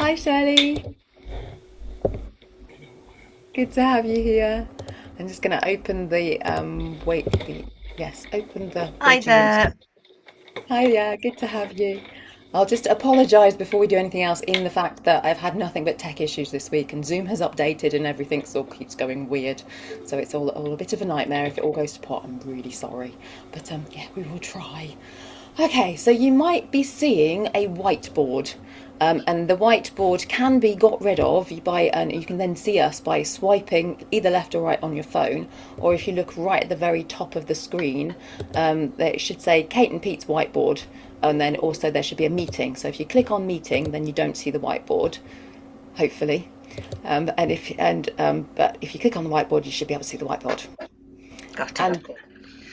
Hi Shirley, good to have you here. I'm just going to open the yes, open the Hi waiting room. there. Hi, yeah, good to have you. I'll just apologise before we do anything else in the fact that I've had nothing but tech issues this week and Zoom has updated and everything still keeps going weird. So it's all a bit of a nightmare. If it all goes to pot, I'm really sorry. But yeah, we will try. Okay, so you might be seeing a whiteboard. And the whiteboard can be got rid of by, and you can then see us by swiping either left or right on your phone, or if you look right at the very top of the screen, it should say Kate and Pete's whiteboard, and then also there should be a meeting. So if you click on meeting, then you don't see the whiteboard, hopefully. But if you click on the whiteboard, you should be able to see the whiteboard. Got it. And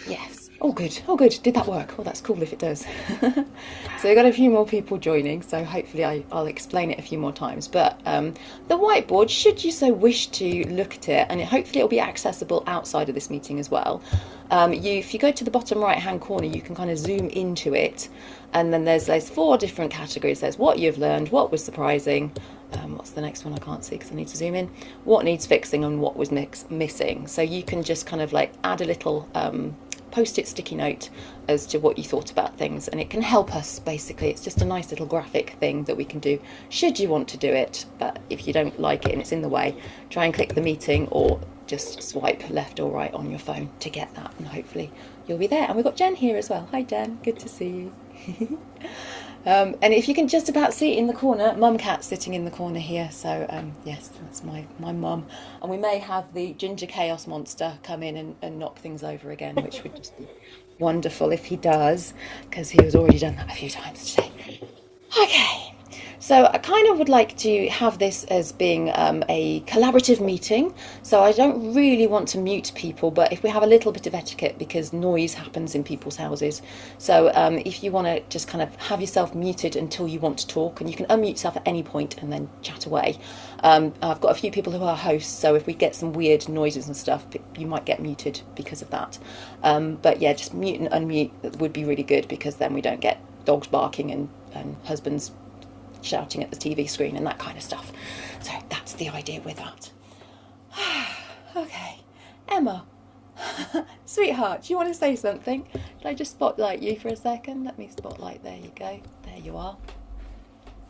yes. Oh, good. Oh, good. Did that work? Oh, that's cool if it does. So we've got a few more people joining, so hopefully I'll explain it a few more times. But the whiteboard, should you so wish to look at it, and hopefully it'll be accessible outside of this meeting as well. If you go to the bottom right-hand corner, you can kind of zoom into it, and then there's four different categories. There's what you've learned, what was surprising, what's the next one? I can't see because I need to zoom in. What needs fixing and what was missing. So you can just kind of like add a little post-it sticky note as to what you thought about things, and it can help us. Basically, it's just a nice little graphic thing that we can do should you want to do it. But if you don't like it and it's in the way, try and click the meeting or just swipe left or right on your phone to get that, and hopefully you'll be there. And we've got Jen here as well. Hi Jen, good to see you. And if you can just about see it in the corner, Mum Cat's sitting in the corner here. So yes, that's my mum. And we may have the Ginger Chaos Monster come in and knock things over again, which would just be wonderful if he does, because he was already done that a few times today. Okay. So I kind of would like to have this as being a collaborative meeting. So I don't really want to mute people, but if we have a little bit of etiquette because noise happens in people's houses. So if you want to just kind of have yourself muted until you want to talk, and you can unmute yourself at any point and then chat away. I've got a few people who are hosts, so if we get some weird noises and stuff, you might get muted because of that. But yeah, just mute and unmute would be really good because then we don't get dogs barking and husbands shouting at the TV screen and that kind of stuff. So that's the idea with that. Okay, Emma, sweetheart, do you want to say something? Should I just spotlight you for a second? Let me spotlight. There you go. There you are.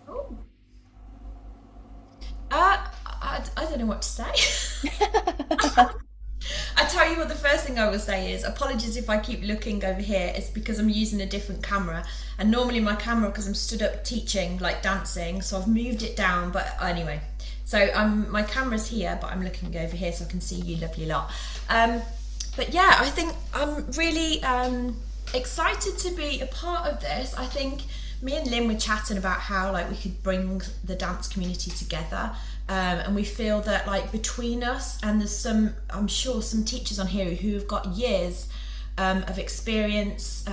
Oh. I don't know what to say. I tell you what, the first thing I will say is apologies if I keep looking over here. It's because I'm using a different camera, and normally my camera, because I'm stood up teaching like dancing, so I've moved it down. But anyway, so my camera's here, but I'm looking over here so I can see you, lovely lot. But yeah, I think I'm really excited to be a part of this. I think me and Lynn were chatting about how like we could bring the dance community together, and we feel that like between us, and there's some, I'm sure some teachers on here who have got years of experience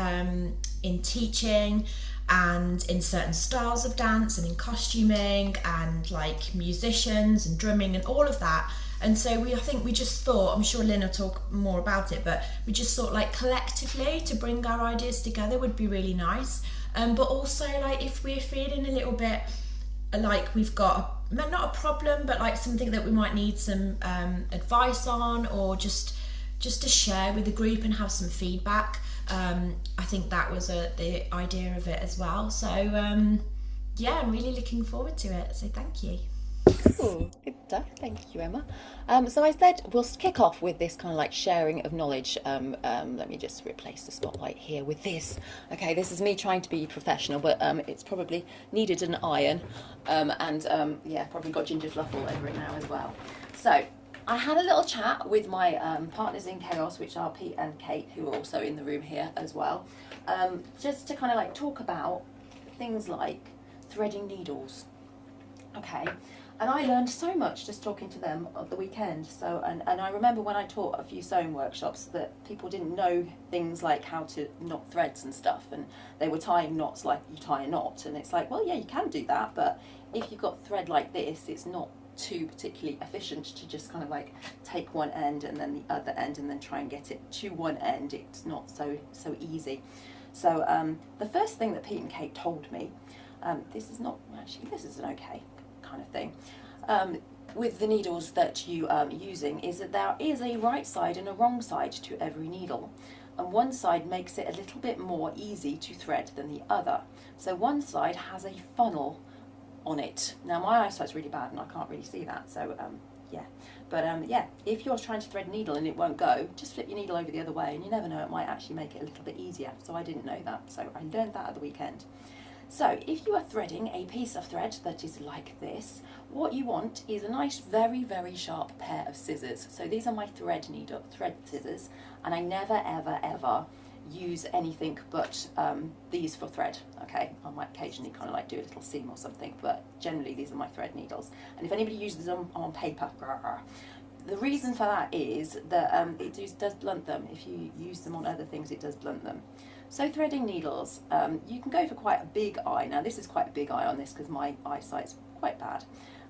in teaching and in certain styles of dance and in costuming and like musicians and drumming and all of that. And so I think we just thought, I'm sure Lynn will talk more about it, but we just thought like collectively to bring our ideas together would be really nice. But also like if we're feeling a little bit like we've got not a problem, but like something that we might need some advice on, or just to share with the group and have some feedback. I think that was the idea of it as well. So yeah, I'm really looking forward to it. So thank you. Cool, good stuff. Thank you, Emma. So I said we'll kick off with this kind of like sharing of knowledge. Let me just replace the spotlight here with this. Okay, this is me trying to be professional, but it's probably needed an iron, yeah, probably got ginger fluff all over it now as well. So I had a little chat with my partners in chaos, which are Pete and Kate, who are also in the room here as well, just to kind of like talk about things like threading needles. Okay. And I learned so much just talking to them at the weekend. So, and I remember when I taught a few sewing workshops that people didn't know things like how to knot threads and stuff, and they were tying knots like you tie a knot, and it's like, well, yeah, you can do that, but if you've got thread like this, it's not too particularly efficient to just kind of like take one end and then the other end and then try and get it to one end. It's not so easy. So the first thing that Pete and Kate told me, this is not actually, this is an okay kind of thing. With the needles that you are using is that there is a right side and a wrong side to every needle, and one side makes it a little bit more easy to thread than the other. So one side has a funnel on it. Now my eyesight's really bad and I can't really see that, so yeah. But yeah, if you're trying to thread a needle and it won't go, just flip your needle over the other way, and you never know, it might actually make it a little bit easier. So I didn't know that, so I learned that at the weekend. So if you are threading a piece of thread that is like this, what you want is a nice, very, very sharp pair of scissors. So these are my thread scissors, and I never, ever, ever use anything but these for thread. Okay, I might occasionally kind of like do a little seam or something, but generally these are my thread needles. And if anybody uses them on paper, the reason for that is that it does blunt them. If you use them on other things, it does blunt them. So threading needles, you can go for quite a big eye. Now this is quite a big eye on this because my eyesight's quite bad,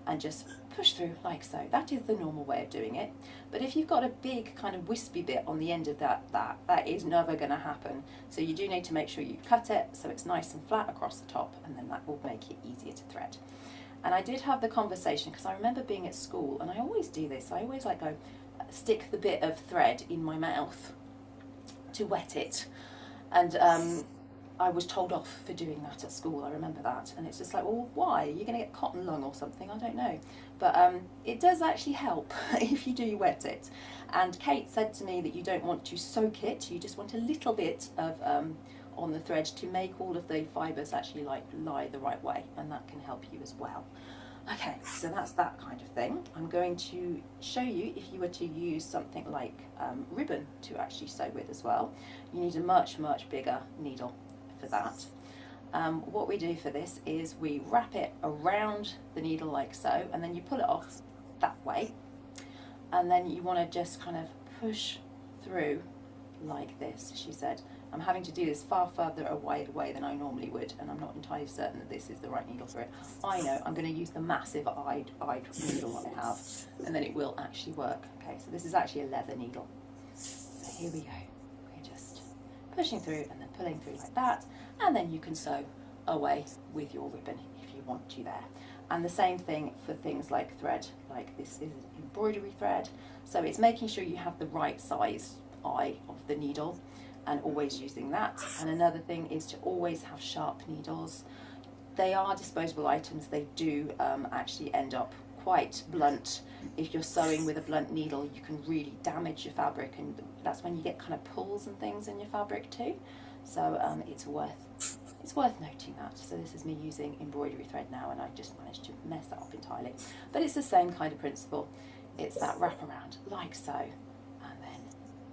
and just push through like so. That is the normal way of doing it. But if you've got a big kind of wispy bit on the end of that is never going to happen. So you do need to make sure you cut it so it's nice and flat across the top, and then that will make it easier to thread. And I did have the conversation because I remember being at school, and I always do this. I always like go stick the bit of thread in my mouth to wet it. And I was told off for doing that at school, I remember that. And it's just like, well, why? You're going to get cotton lung or something, I don't know. But it does actually help if you do wet it. And Kate said to me that you don't want to soak it, you just want a little bit of on the thread to make all of the fibres actually like lie the right way, and that can help you as well. Okay, so that's that kind of thing. I'm going to show you if you were to use something like ribbon to actually sew with as well. You need a much, much bigger needle for that. What we do for this is we wrap it around the needle like so, and then you pull it off that way, and then you want to just kind of push through like this, she said. I'm having to do this far further away than I normally would, and I'm not entirely certain that this is the right needle for it. I know I'm going to use the massive eyed needle that I have, and then it will actually work. Okay, so this is actually a leather needle. So here we go. We're just pushing through and then pulling through like that, and then you can sew away with your ribbon if you want to there. And the same thing for things like thread, like this is embroidery thread. So it's making sure you have the right size eye of the needle, and always using that. And another thing is to always have sharp needles. They are disposable items. They do actually end up quite blunt. If you're sewing with a blunt needle, you can really damage your fabric, and that's when you get kind of pulls and things in your fabric too. So it's worth noting that. So this is me using embroidery thread now, and I just managed to mess that up entirely. But it's the same kind of principle. It's that wrap around like so, and then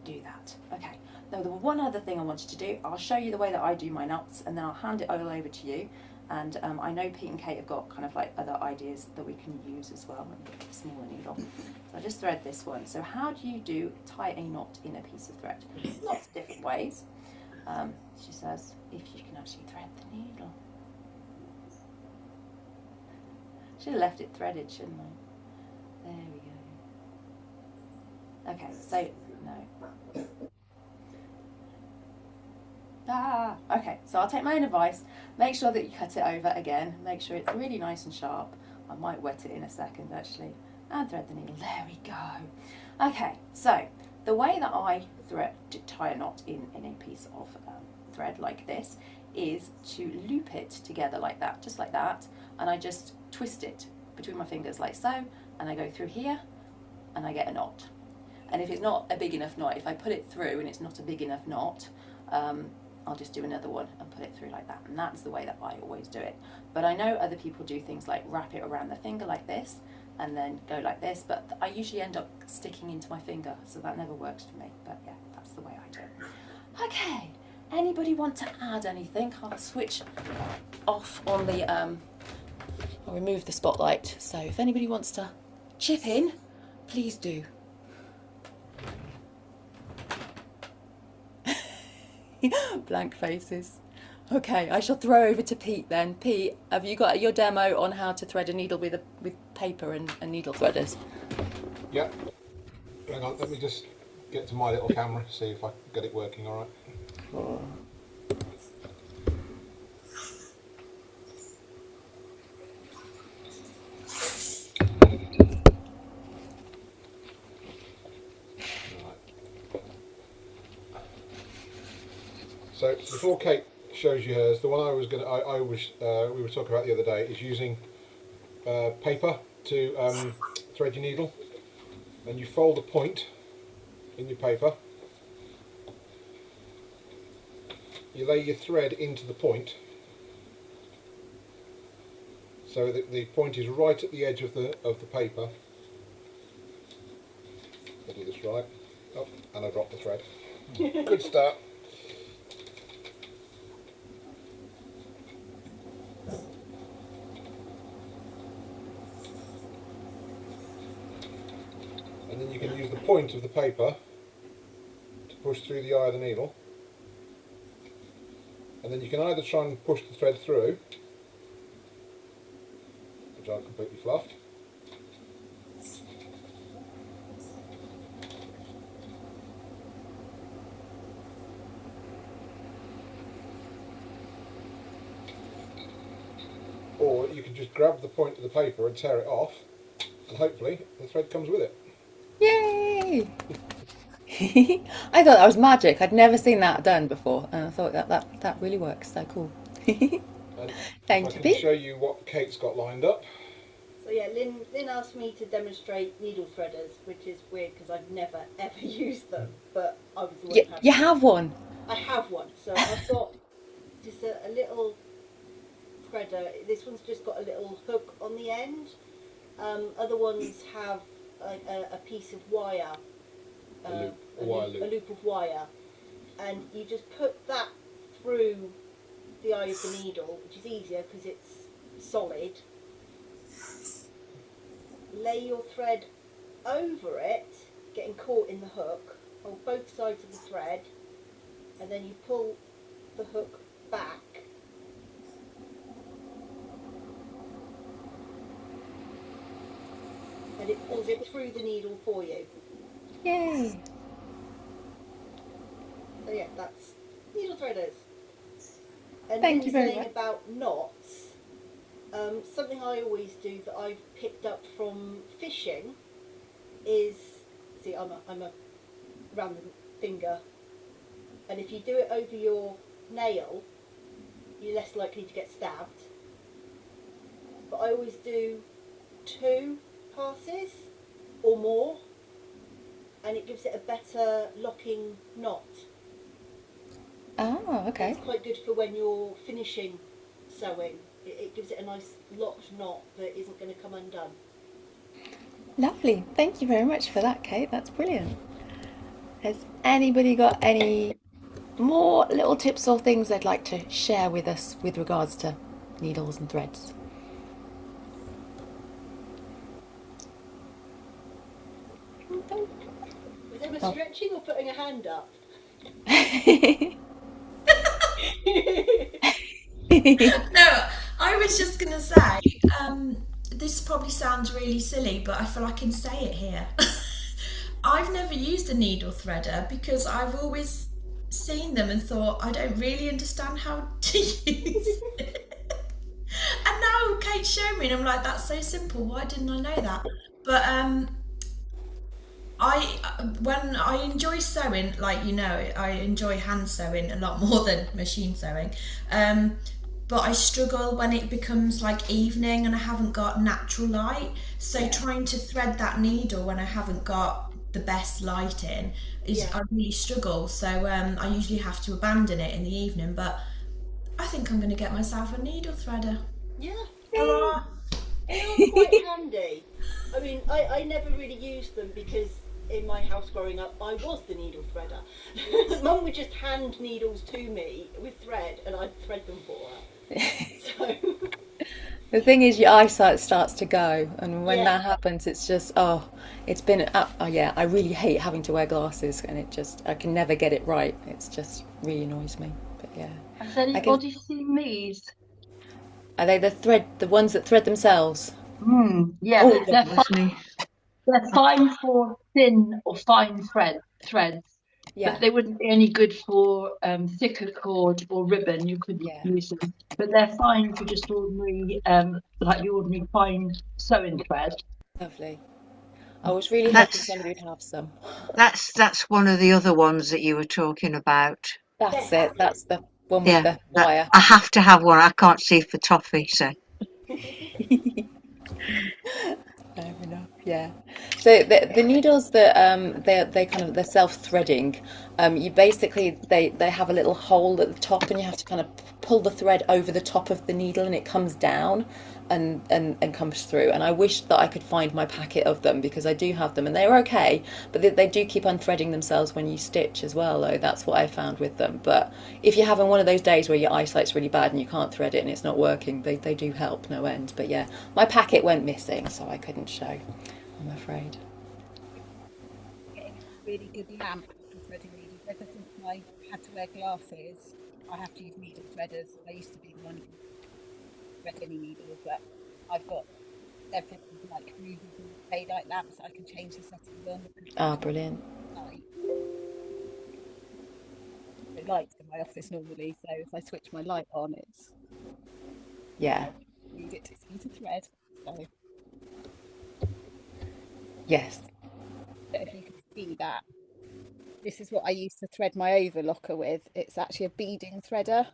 do that. Okay. Now, the one other thing I wanted to do, I'll show you the way that I do my knots, and then I'll hand it all over to you. And I know Pete and Kate have got kind of like other ideas that we can use as well. Let me get a smaller needle. So I just thread this one. So how do you tie a knot in a piece of thread? Lots of different ways. She says, if you can actually thread the needle. Should have left it threaded, shouldn't I? There we go. Okay, so, no. Okay, so I'll take my own advice. Make sure that you cut it over again. Make sure it's really nice and sharp. I might wet it in a second actually. And thread the needle. There we go. Okay, so the way that I tie a knot in a piece of thread like this is to loop it together like that, just like that. And I just twist it between my fingers like so. And I go through here and I get a knot. And if it's not a big enough knot, if I put it through and it's not a big enough knot, I'll just do another one and put it through like that, and that's the way that I always do it. But I know other people do things like wrap it around the finger like this and then go like this, but I usually end up sticking into my finger, so that never works for me. But yeah, that's the way I do it. Okay, anybody want to add anything? I'll switch off on the I'll remove the spotlight, so if anybody wants to chip in, please do. Blank faces. Okay, I shall throw over to Pete then. Pete, have you got your demo on how to thread a needle with paper and needle threaders? Yeah. Hang on, let me just get to my little camera, see if I can get it working all right. Cool. So before Kate shows you hers, the one I was we were talking about the other day is using paper to thread your needle, and you fold a point in your paper. You lay your thread into the point, so that the point is right at the edge of the paper. I'll do this right. Oh, and I dropped the thread. Good start. And then you can use the point of the paper to push through the eye of the needle. And then you can either try and push the thread through, which I've completely fluffed, or you can just grab the point of the paper and tear it off, and hopefully the thread comes with it. Yay! I thought that was magic. I'd never seen that done before, and I thought that really works. So cool. And Thank if you, I can Pete. show you what Kate's got lined up. So yeah, Lynn asked me to demonstrate needle threaders, which is weird because I've never ever used them, but I was the one who had You them. have one. I have one, so I've got just a little threader. This one's just got a little hook on the end. Other ones have a piece of wire, a loop of wire, and you just put that through the eye of the needle, which is easier because it's solid. Lay your thread over it, getting caught in the hook, hold both sides of the thread, and then you pull the hook back. And it pulls it through the needle for you. Yay! So yeah, that's needle threaders. And Thank then you very saying much. about knots, something I always do that I've picked up from fishing is, see, I'm a random finger, and if you do it over your nail, you're less likely to get stabbed. But I always do 2 passes or more, and it gives it a better locking knot. Oh, okay. It's quite good for when you're finishing sewing. It gives it a nice locked knot that isn't going to come undone. Lovely. Thank you very much for that, Kate. That's brilliant. Has anybody got any more little tips or things they'd like to share with us with regards to needles and threads? Was everyone stretching or putting a hand up? No, I was just going to say, this probably sounds really silly, but I feel I can say it here. I've never used a needle threader because I've always seen them and thought, I don't really understand how to use it. And now Kate showed me, and I'm like, that's so simple. Why didn't I know that? But when I enjoy sewing, like I enjoy hand sewing a lot more than machine sewing. But I struggle when it becomes like evening and I haven't got natural light. So trying to thread that needle when I haven't got the best lighting is I really struggle. So I usually have to abandon it in the evening. But I think I'm going to get myself a needle threader. Yeah, Hurrah! they are quite handy. I mean, I never really used them because in my house growing up, I was the needle threader. Mum would just hand needles to me with thread, and I'd thread them for her. So The thing is, your eyesight starts to go, and when yeah, that happens, it's just, it's been, oh yeah, I really hate having to wear glasses, and I can never get it right. It's just really annoys me. But yeah, Has I can. anybody seen these? Are they the ones that thread themselves? Yeah, Oh, lovely. they're fine for thin or fine threads, Yeah, but they wouldn't be any good for thicker cord or ribbon. You couldn't yeah, use them, but they're fine for just ordinary, like the ordinary fine sewing thread. lovely. I was really hoping That's somebody would have some. that's one of the other ones that you were talking about. That's it. That's the one with Yeah, the wire. I have to have one. I can't see for toffee, so. Fair enough. Yeah. So the needles that they kind of they're self-threading. You basically they have a little hole at the top, and you have to kind of pull the thread over the top of the needle, and it comes down and comes through. And I wish that I could find my packet of them because I do have them, and they're okay, but they do keep unthreading themselves when you stitch as well. Though that's what I found with them. But if you're having one of those days where your eyesight's really bad and you can't thread it and it's not working, they do help no end. But yeah, my packet went missing, so I couldn't show, I'm afraid. Getting a really good lamp for threading needles. Ever since I had to wear glasses, I have to use needle threaders. I used to be the one who thread any needles, but I've got everything like movable daylight lamps. I can change the settings on because I Ah, can't brilliant. light. The lights in my office normally, so if I switch my light on, it's Yeah. need it to see to thread. So Yes. if you can see that, this is what I used to thread my overlocker with. It's actually a beading threader.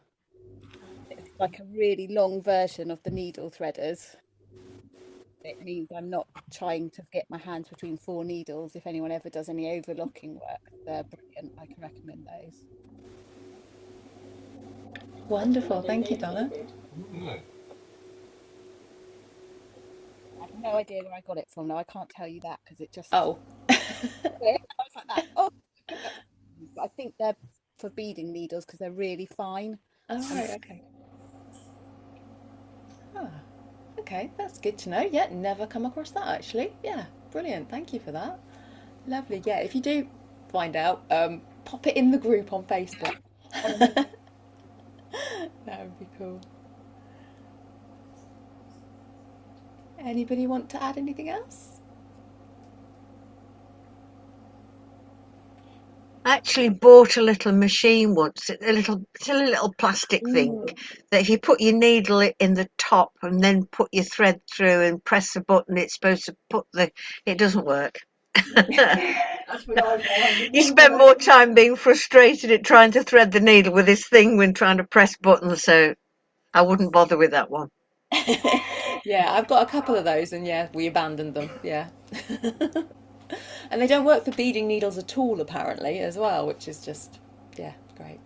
It's like a really long version of the needle threaders. It means I'm not trying to get my hands between four needles. If anyone ever does any overlocking work, they're brilliant. I can recommend those. Wonderful. Are they Thank you, Donna. dated? No. I have no idea where I got it from. Now I can't tell you that because it just Oh. I was like that. Oh, but I think they're for beading needles because they're really fine. Oh, And right, okay. Ah, okay, that's good to know. Yeah, never come across that actually. Yeah, brilliant. Thank you for that. Lovely. Yeah, if you do find out, pop it in the group on Facebook. That would be cool. Anybody want to add anything else? I actually bought a little machine once, it's a little plastic thing that if you put your needle in the top and then put your thread through and press the button, it's supposed to it doesn't work. That's what I found. It You wouldn't spend work. more time being frustrated at trying to thread the needle with this thing when trying to press buttons, so I wouldn't bother with that one. Yeah, I've got a couple of those, and yeah, we abandoned them. Yeah. And they don't work for beading needles at all, apparently, as well, which is just, yeah, great.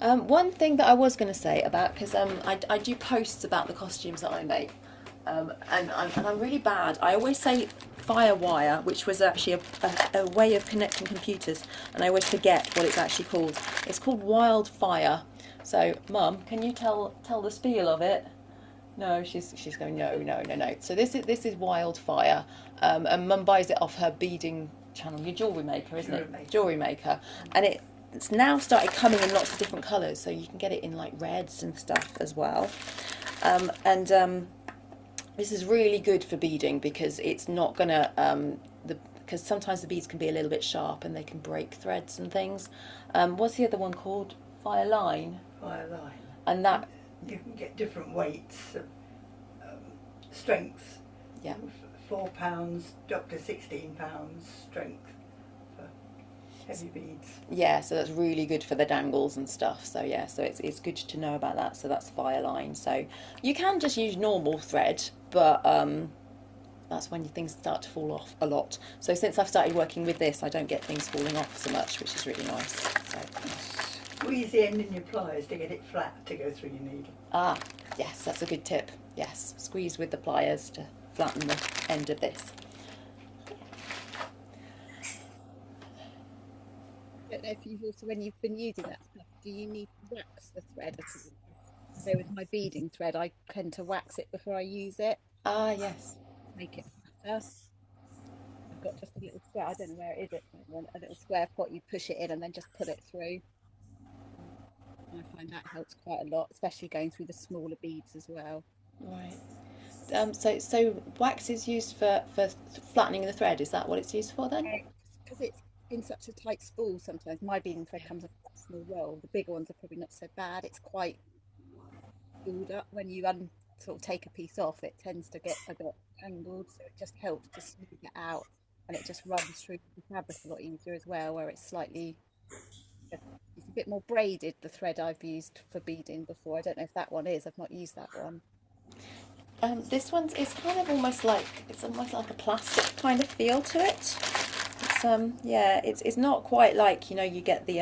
One thing that I was going to say about, because I do posts about the costumes that I make, and I'm really bad. I always say Firewire, which was actually a way of connecting computers, and I always forget what it's actually called. It's called Wildfire. So, Mum, can you tell the spiel of it? No, she's going no, no, no, no. So this is Wildfire, and Mum buys it off her beading channel. Your jewellery maker, isn't it? Jewellery maker, and it's now started coming in lots of different colours, so you can get it in like reds and stuff as well. And this is really good for beading because it's not gonna because sometimes the beads can be a little bit sharp and they can break threads and things. What's the other one called? Fire line. Fire line. And that You can get different weights of strength. Yeah. £4 up to £16 strength for heavy beads. Yeah, so that's really good for the dangles and stuff. So yeah, so it's good to know about that. So that's fire line. So you can just use normal thread, but that's when things start to fall off a lot. So since I've started working with this, I don't get things falling off so much, which is really nice. So Squeeze the end in your pliers to get it flat to go through your needle. ah, yes, that's a good tip. Yes, squeeze with the pliers to flatten the end of this. I don't know if you've also, when you've been using that stuff, do you need to wax the thread at all? So with my beading thread, I tend to wax it before I use it, Ah, yes. make it flatter. I've got just a little square, I don't know where it is at the moment, a little square pot, you push it in and then just pull it through. And I find that helps quite a lot, especially going through the smaller beads as well. Right. So wax is used for flattening the thread. Is that what it's used for then? Because it's in such a tight spool sometimes, my beading thread comes in quite a small roll. The bigger ones are probably not so bad. It's quite spooled up. When you sort of take a piece off, it tends to get a bit tangled, so it just helps to smooth it out and it just runs through the fabric a lot easier as well, where it's slightly It's a bit more braided, the thread I've used for beading before. I don't know if that one is. I've not used that one. This one's it's kind of almost like it's almost like a plastic kind of feel to it. It's yeah, it's not quite like you get the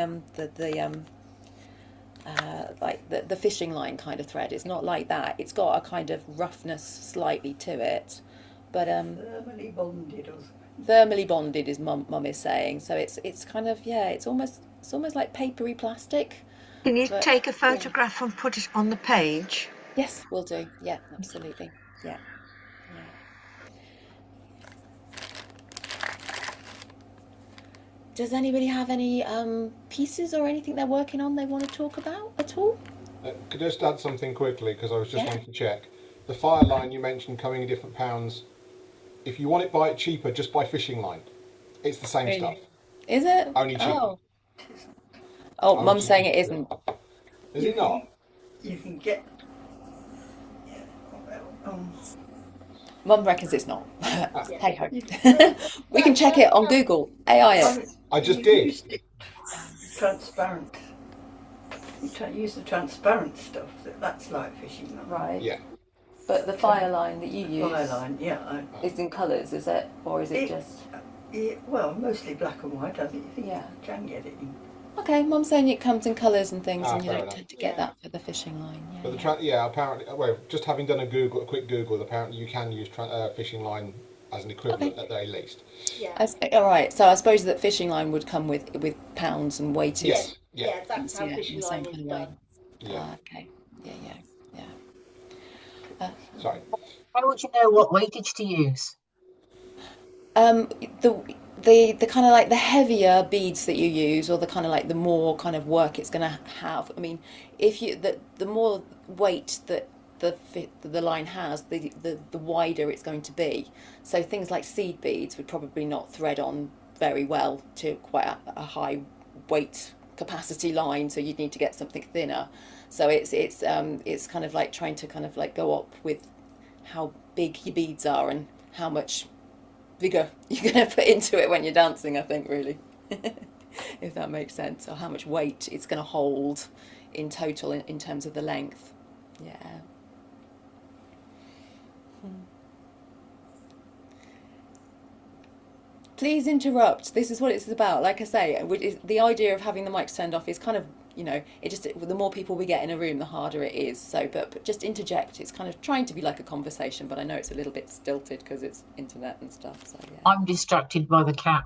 like the fishing line kind of thread. It's not like that. It's got a kind of roughness slightly to it, but Thermally bonded or something. thermally bonded is mum is saying. So it's kind of yeah, it's almost like papery plastic. Can you But take a yeah, photograph and put it on the page? yes, we'll do. Yeah, absolutely. Yeah, yeah. Does anybody have any pieces or anything they're working on they want to talk about at all? Could I just add something quickly because I was just Yeah. wanting to check the fire line you mentioned coming in different pounds. If you want it buy it cheaper, just buy fishing line. It's the same stuff, Really? Is it? only cheaper. Oh. Oh, I would mum's saying suggest it you do isn't. that. Is You it not? You can get. Yeah, well, Mum reckons it's not. Ah, Hey ho. you, We can check it on Google. AI it. I just you did. used it transparent. Use the transparent stuff. That's like fishing line. Right. Yeah. But the fire line that you use Fire line, yeah. is in colours, is it? Or is it It- just... Yeah, well, mostly black and white. I think Yeah. you can get it in. Okay, Mum's saying it comes in colours and things and you Fair don't enough. tend to get Yeah. that for the fishing line. Yeah, But the yeah. yeah, apparently, well, just having done a quick Google, apparently you can use fishing line as an equivalent Okay. at the very least. Yeah. All right, so I suppose that fishing line would come with pounds and weighted. Yes. Yeah. Yeah, that's how Yeah, in fishing the same line is kind of way. done. Yeah. Ah, okay. Yeah, yeah, yeah. Sorry. How would you know what weightage to use? Um, the the kind of like the heavier beads that you use, or the kind of like the more kind of work it's going to have. I mean, if you the more weight that the line has, the wider it's going to be. So things like seed beads would probably not thread on very well to quite a high weight capacity line. So you'd need to get something thinner. So it's kind of like trying to kind of like go up with how big your beads are and how much vigor you're going to put into it when you're dancing, I think, really. If that makes sense, or how much weight it's going to hold in total in terms of the length. Yeah. Please interrupt. This is what it's about. Like I say, the idea of having the mics turned off is kind of, it just, the more people we get in a room, the harder it is. So, but just interject. It's kind of trying to be like a conversation, but I know it's a little bit stilted because it's internet and stuff. So, yeah. I'm distracted by the cat.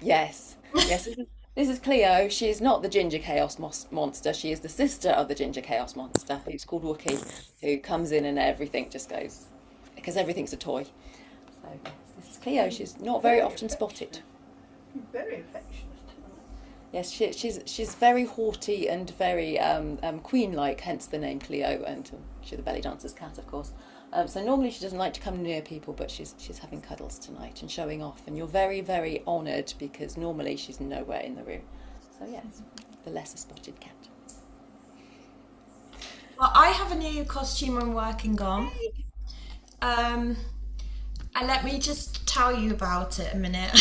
Yes, yes. This is Cleo. She is not the Ginger Chaos Monster. She is the sister of the Ginger Chaos Monster, who's called Wookie, who comes in and everything just goes, because everything's a toy. So, yes, this is Cleo. She's not very often spotted. Very affectionate. Yes, she's very haughty and very queen-like, hence the name Cleo, and she's the belly dancer's cat, of course. So normally she doesn't like to come near people, but she's having cuddles tonight and showing off, and you're very, very honoured because normally she's nowhere in the room. So yes, the lesser spotted cat. Well, I have a new costume I'm working on. And let me just tell you about it a minute.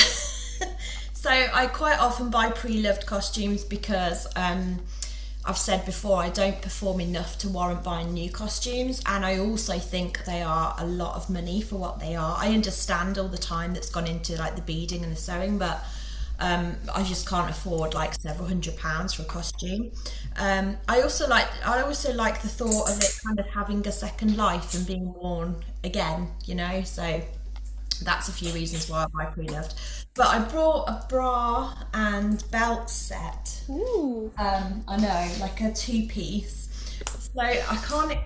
So I quite often buy pre-loved costumes because I've said before I don't perform enough to warrant buying new costumes, and I also think they are a lot of money for what they are. I understand all the time that's gone into like the beading and the sewing, but I just can't afford like several £100s for a costume. I also like the thought of it kind of having a second life and being worn again, so that's a few reasons why I buy pre-loved. But I brought a bra and belt set. Ooh. I know, like a two-piece. So I can't.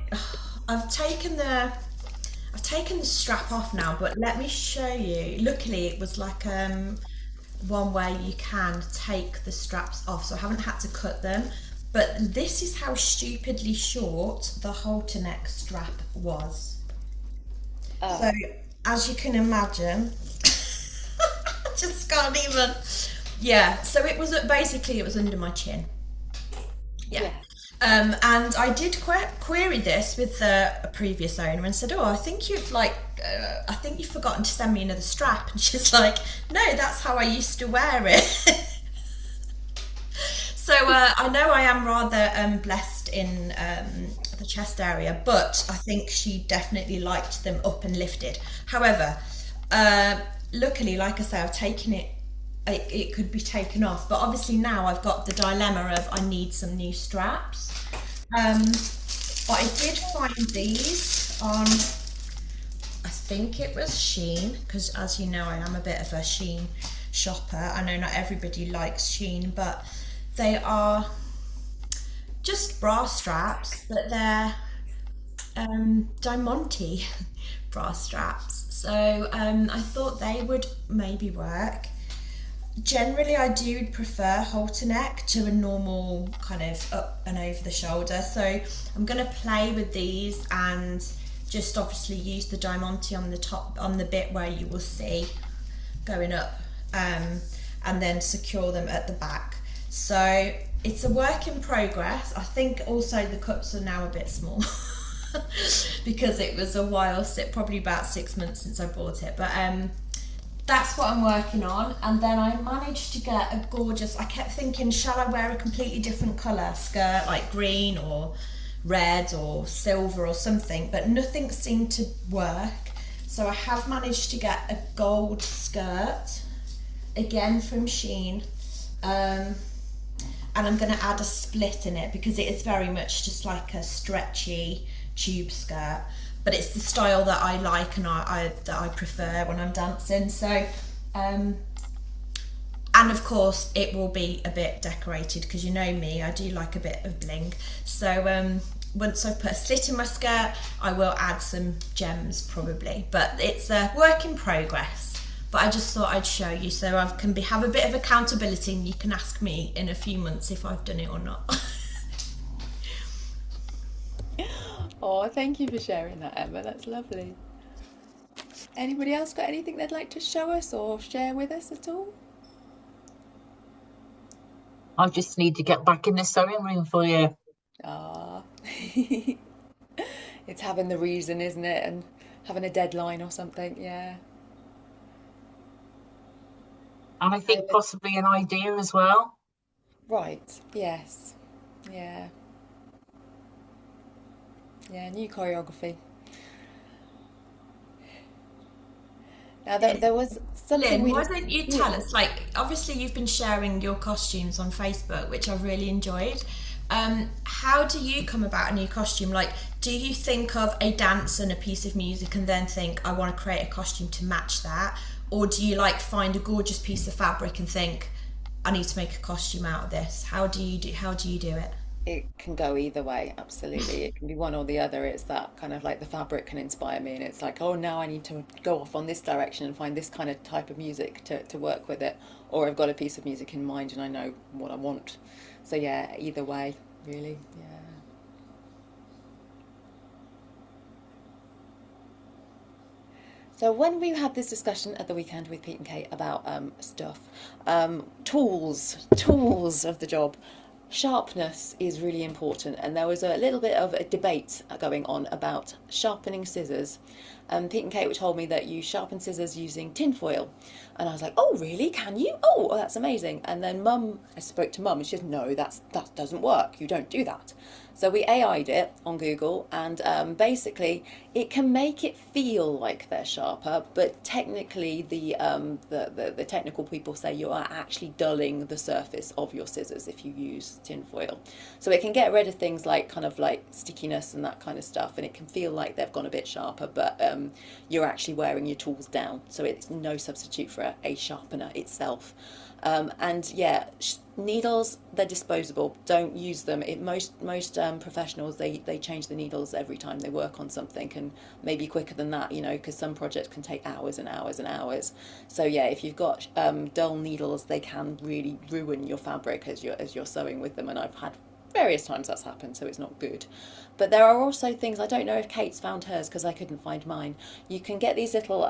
I've taken the strap off now, but let me show you. Luckily, it was like one where you can take the straps off, so I haven't had to cut them. But this is how stupidly short the halter neck strap was. Oh. So as you can imagine, I just can't even. Yeah. So it was basically it was under my chin. Yeah. And I did query this with a previous owner and said, "Oh, I think you've forgotten to send me another strap." And she's like, "No, that's how I used to wear it." I know I am rather blessed in the chest area, but I think she definitely liked them up and lifted. However, luckily, like I say, I've taken it. It could be taken off, but obviously now I've got the dilemma of I need some new straps. But I did find these on, I think it was Shein, because as you know, I am a bit of a Shein shopper. I know not everybody likes Shein, but they are just bra straps, but they're Diamante bra straps. So I thought they would maybe work. Generally, I do prefer halter neck to a normal kind of up and over the shoulder. So I'm going to play with these and just obviously use the Diamante on the top, on the bit where you will see going up, and then secure them at the back. So it's a work in progress. I think also the cups are now a bit small because it was a while, probably about 6 months since I bought it. But that's what I'm working on. And then I managed to get a gorgeous, I kept thinking, shall I wear a completely different colour skirt, like green or red or silver or something, but nothing seemed to work. So I have managed to get a gold skirt, again from Shein, and I'm going to add a split in it because it is very much just like a stretchy tube skirt, but it's the style that I like and that I prefer when I'm dancing. So and of course it will be a bit decorated because you know me, I do like a bit of bling. So once I've put a slit in my skirt, I will add some gems probably, but it's a work in progress. But I just thought I'd show you so I can have a bit of accountability and you can ask me in a few months if I've done it or not. Oh, thank you for sharing that, Emma. That's lovely. Anybody else got anything they'd like to show us or share with us at all? I just need to get back in the sewing room for you. Ah, it's having the reason, isn't it? And having a deadline or something. Yeah. And I think possibly an idea as well. Right. Yes. Yeah. Yeah. New choreography. Now there was something Lynn, we why just don't you tell us, like, obviously you've been sharing your costumes on Facebook, which I've really enjoyed. How do you come about a new costume? Like, do you think of a dance and a piece of music and then think, I want to create a costume to match that? Or do you like find a gorgeous piece of fabric and think, I need to make a costume out of this? How do you do it? It can go either way, absolutely. It can be one or the other. It's that kind of like the fabric can inspire me, and it's like, oh, now I need to go off on this direction and find this kind of type of music to work with it. Or I've got a piece of music in mind and I know what I want. So yeah, either way, really. Yeah. So when we had this discussion at the weekend with Pete and Kate about stuff, tools of the job, sharpness is really important, and there was a little bit of a debate going on about sharpening scissors. Pete and Kate told me that you sharpen scissors using tin foil, and I was like, "Oh, really? Can you? Oh, that's amazing!" And then I spoke to Mum, and she said, "No, that doesn't work. You don't do that." So we AI'd it on Google, and basically it can make it feel like they're sharper, but technically the technical people say you are actually dulling the surface of your scissors if you use tin foil. So it can get rid of things like kind of like stickiness and that kind of stuff, and it can feel like they've gone a bit sharper, but you're actually wearing your tools down. So it's no substitute for a sharpener itself. And yeah, needles, they're disposable. Don't use them. Most professionals, they change the needles every time they work on something, and maybe quicker than that, you know, because some projects can take hours and hours and hours. So yeah, if you've got dull needles, they can really ruin your fabric as you're sewing with them. And I've had various times that's happened, so it's not good. But there are also things, I don't know if Kate's found hers because I couldn't find mine. You can get these little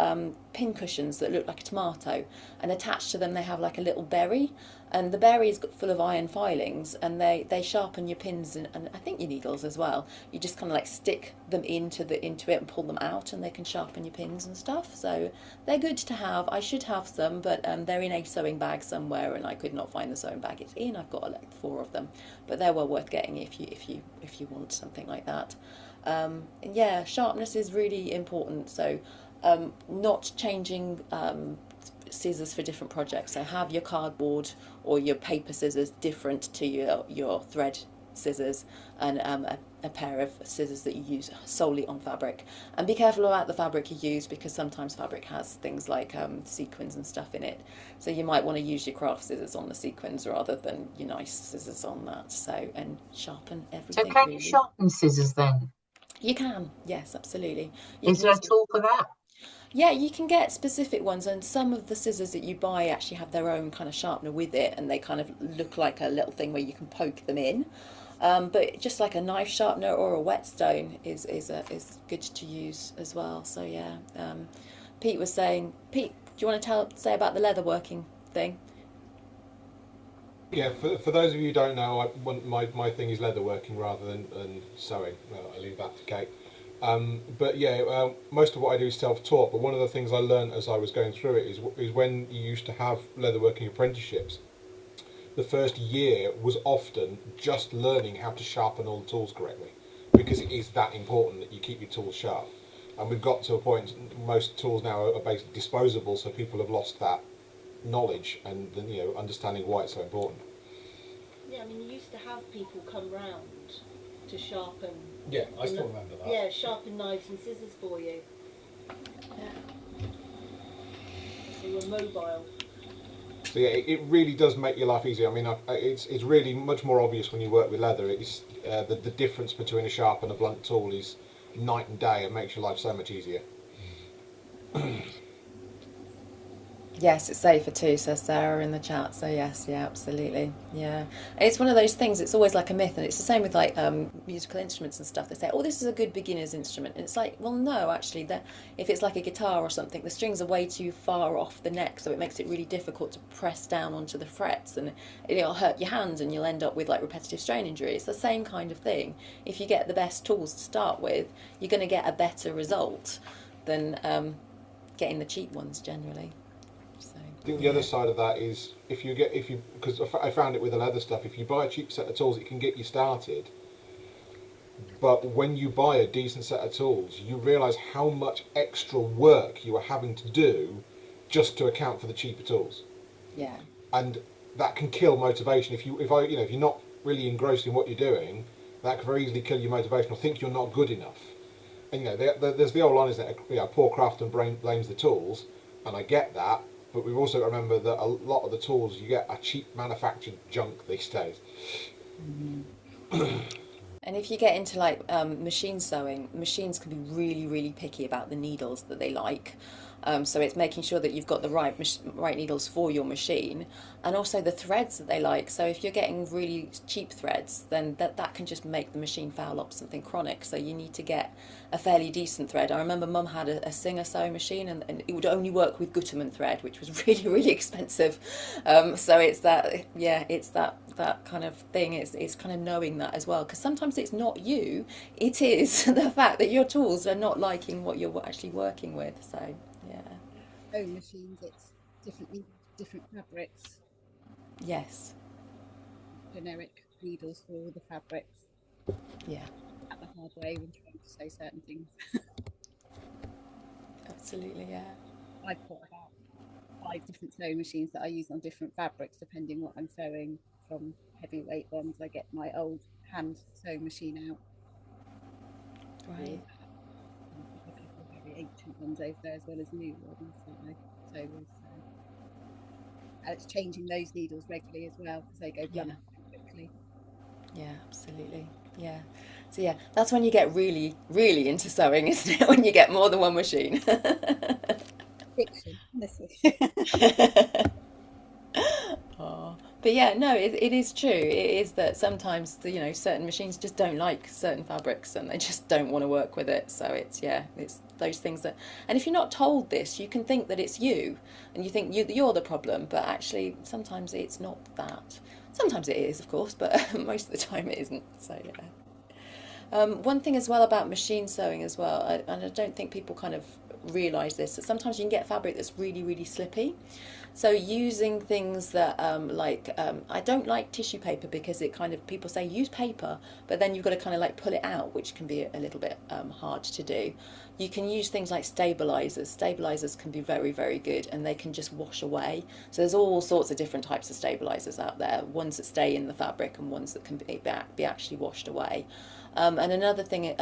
pin cushions that look like a tomato, and attached to them they have like a little berry, and the berry is full of iron filings, and they sharpen your pins and I think your needles as well. You just kind of like stick them into it and pull them out, and they can sharpen your pins and stuff. So they're good to have. I should have some, but they're in a sewing bag somewhere, and I could not find the sewing bag it's in. I've got like 4 of them, but they're well worth getting if you want something like that. And yeah, sharpness is really important. So not changing scissors for different projects. So have your cardboard or your paper scissors different to your thread scissors, and a pair of scissors that you use solely on fabric. And be careful about the fabric you use, because sometimes fabric has things like sequins and stuff in it. So you might want to use your craft scissors on the sequins rather than your nice scissors on that. So, and sharpen So everything can you really. sharpen scissors then? You can, yes, absolutely. You Is can there a use tool for that? yeah, you can get specific ones, and some of the scissors that you buy actually have their own kind of sharpener with it, and they kind of look like a little thing where you can poke them in. But just like a knife sharpener or a whetstone is good to use as well. So yeah, Pete was saying, Pete, do you want to say about the leather working thing? Yeah, for those of you who don't know, my thing is leatherworking rather than sewing. Well, I leave that to Kate. But yeah, most of what I do is self-taught. But one of the things I learned as I was going through it is when you used to have leatherworking apprenticeships, the first year was often just learning how to sharpen all the tools correctly, because it is that important that you keep your tools sharp. And we've got to a point, most tools now are basically disposable, so people have lost that knowledge and understanding why it's so important. Yeah, I mean, you used to have people come round to sharpen. Yeah, I still remember that. Yeah, sharpen knives and scissors for you. Yeah. They were mobile. So yeah, it really does make your life easier. I mean, it's really much more obvious when you work with leather. It's the difference between a sharp and a blunt tool is night and day. It makes your life so much easier. Yes, it's safer too, says Sarah in the chat. So yes, yeah, absolutely, yeah. It's one of those things. It's always like a myth, and it's the same with like musical instruments and stuff. They say, "Oh, this is a good beginner's instrument," and it's like, well, no, actually, if it's like a guitar or something, the strings are way too far off the neck, so it makes it really difficult to press down onto the frets, and it'll hurt your hands, and you'll end up with like repetitive strain injury. It's the same kind of thing. If you get the best tools to start with, you're going to get a better result than getting the cheap ones generally. I think the other side of that is because I found it with the leather stuff. If you buy a cheap set of tools, it can get you started. But when you buy a decent set of tools, you realise how much extra work you are having to do just to account for the cheaper tools. Yeah. And that can kill motivation. If you're not really engrossed in what you're doing, that can very easily kill your motivation or think you're not good enough. And there's the old line, is that poor craftsman blames the tools, and I get that. But we've also got to remember that a lot of the tools you get are cheap manufactured junk these days. And if you get into like machine sewing, machines can be really, really picky about the needles that they like. So it's making sure that you've got the right needles for your machine, and also the threads that they like. So if you're getting really cheap threads, then that can just make the machine foul up something chronic. So you need to get a fairly decent thread. I remember Mum had a Singer sewing machine, and it would only work with Gutermann thread, which was really, really expensive. So it's that kind of thing. It's kind of knowing that as well, because sometimes it's not you, it is the fact that your tools are not liking what you're actually working with. So yeah. Sewing machines, it's different fabrics, Yes. generic needles for all the fabrics. Yeah. At the hard way when trying to sew certain things. Absolutely. Yeah. I've got about 5 different sewing machines that I use on different fabrics depending what I'm sewing. From heavyweight ones, I get my old hand sewing machine out. Right. A couple of very ancient ones over there as well as new ones that I sew with. And it's changing those needles regularly as well because they go blunt quickly. Yeah, absolutely. Yeah. So yeah, that's when you get really, really into sewing, isn't it? When you get more than one machine. Fiction, honestly. Oh, But yeah, no, it is true. It is that sometimes certain machines just don't like certain fabrics and they just don't want to work with it. So it's those things that, and if you're not told this, you can think that it's you, and you think you're the problem. But actually, sometimes it's not that. Sometimes it is, of course, but most of the time it isn't. So yeah. One thing as well about machine sewing as well, and I don't think people kind of realise this, that sometimes you can get fabric that's really, really slippy. So using things that I don't like tissue paper because it kind of, people say use paper, but then you've got to kind of like pull it out, which can be a little bit hard to do. You can use things like stabilizers. Stabilizers can be very, very good, and they can just wash away. So there's all sorts of different types of stabilizers out there, ones that stay in the fabric and ones that can be actually washed away. And another thing,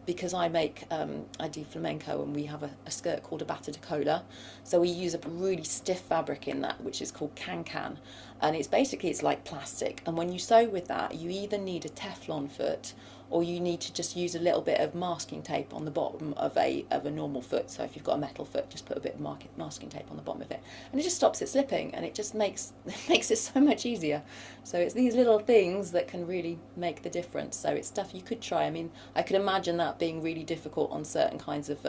because I do flamenco, and we have a skirt called a bata de cola. So we use a really stiff fabric in that, which is called can. And it's like plastic. And when you sew with that, you either need a Teflon foot, or you need to just use a little bit of masking tape on the bottom of a normal foot. So if you've got a metal foot, just put a bit of masking tape on the bottom of it, and it just stops it slipping, and it just makes it so much easier. So it's these little things that can really make the difference. So it's stuff you could try. I mean, I could imagine that being really difficult on certain kinds of